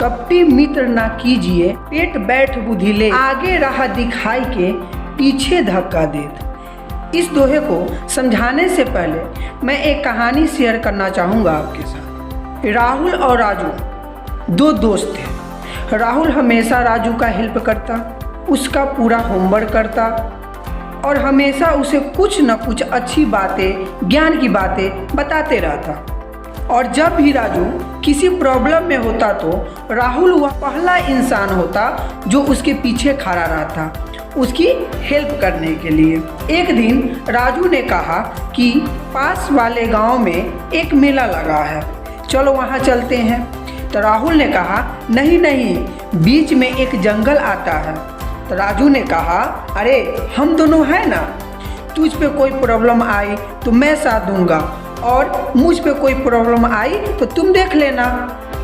कपटी मित्र ना कीजिए, पेट बैठ बुद्धि ले, आगे राह दिखाई के पीछे धक्का देत। इस दोहे को समझाने से पहले मैं एक कहानी शेयर करना चाहूँगा आपके साथ। राहुल और राजू दो दोस्त थे। राहुल हमेशा राजू का हेल्प करता, उसका पूरा होमवर्क करता और हमेशा उसे कुछ न कुछ अच्छी बातें, ज्ञान की बातें बताते रहता। और जब भी राजू किसी प्रॉब्लम में होता तो राहुल वह पहला इंसान होता जो उसके पीछे खड़ा रहता, उसकी हेल्प करने के लिए। एक दिन राजू ने कहा कि पास वाले गांव में एक मेला लगा है, चलो वहां चलते हैं। तो राहुल ने कहा नहीं नहीं, बीच में एक जंगल आता है। तो राजू ने कहा अरे हम दोनों हैं ना, तुझ पे कोई प्रॉब्लम आई तो मैं साथ दूंगा और मुझ पे कोई प्रॉब्लम आई तो तुम देख लेना,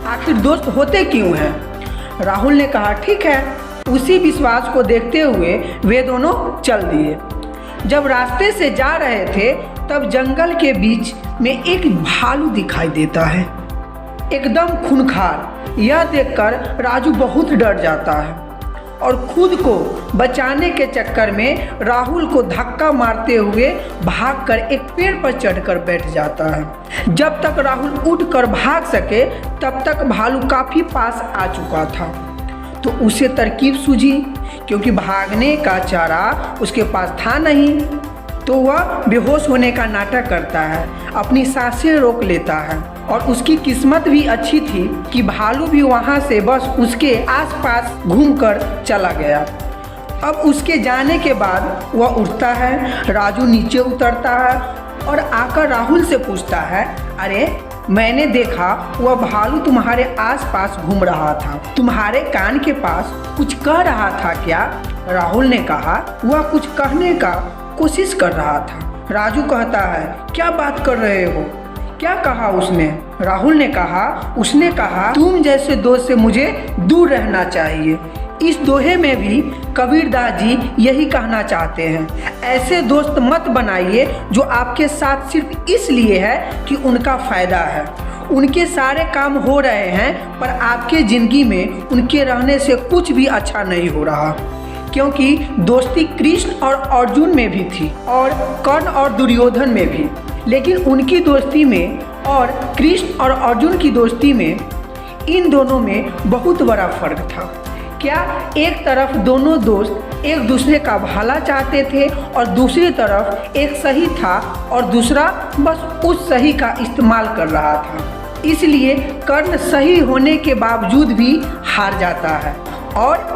आखिर दोस्त होते क्यों हैं। राहुल ने कहा ठीक है। उसी विश्वास को देखते हुए वे दोनों चल दिए। जब रास्ते से जा रहे थे तब जंगल के बीच में एक भालू दिखाई देता है, एकदम खूंखार। यह देखकर राजू बहुत डर जाता है और खुद को बचाने के चक्कर में राहुल को धक्का मारते हुए भागकर एक पेड़ पर चढ़कर बैठ जाता है। जब तक राहुल उठकर भाग सके तब तक भालू काफी पास आ चुका था। तो उसे तरकीब सूझी, क्योंकि भागने का चारा उसके पास था नहीं, तो वह बेहोश होने का नाटक करता है, अपनी सांसें रोक लेता है। और उसकी किस्मत भी अच्छी थी कि भालू भी वहां से बस उसके आसपास घूमकर चला गया। अब उसके जाने के बाद वह उठता है, राजू नीचे उतरता है और आकर राहुल से पूछता है अरे मैंने देखा वह भालू तुम्हारे आसपास घूम रहा था, तुम्हारे कान के पास कुछ कह रहा था क्या? राहुल ने कहा वह कुछ कहने का कोशिश कर रहा था। राजू कहता है क्या बात कर रहे हो, क्या कहा उसने? राहुल ने कहा उसने कहा तुम जैसे दोस्त से मुझे दूर रहना चाहिए। इस दोहे में भी कबीरदास जी यही कहना चाहते हैं, ऐसे दोस्त मत बनाइए जो आपके साथ सिर्फ इसलिए है कि उनका फायदा है, उनके सारे काम हो रहे हैं पर आपके जिंदगी में उनके रहने से कुछ भी अच्छा नहीं हो रहा। क्योंकि दोस्ती कृष्ण और अर्जुन में भी थी और कर्ण और दुर्योधन में भी, लेकिन उनकी दोस्ती में और कृष्ण और अर्जुन की दोस्ती में इन दोनों में बहुत बड़ा फर्क था। क्या एक तरफ दोनों दोस्त एक दूसरे का भला चाहते थे और दूसरी तरफ एक सही था और दूसरा बस उस सही का इस्तेमाल कर रहा था। इसलिए कर्ण सही होने के बावजूद भी हार जाता है और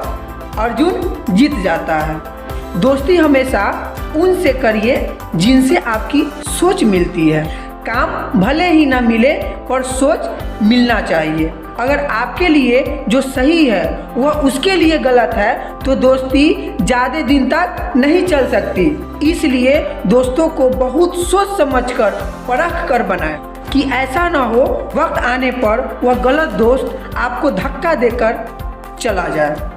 अर्जुन जीत जाता है। दोस्ती हमेशा उनसे करिए जिनसे आपकी सोच मिलती है। काम भले ही ना मिले पर सोच मिलना चाहिए। अगर आपके लिए जो सही है वह उसके लिए गलत है तो दोस्ती ज़्यादा दिन तक नहीं चल सकती। इसलिए दोस्तों को बहुत सोच समझकर परख कर बनाएं कि ऐसा ना हो वक्त आने पर वह गलत दोस्त आपको धक्का देकर चला जाए।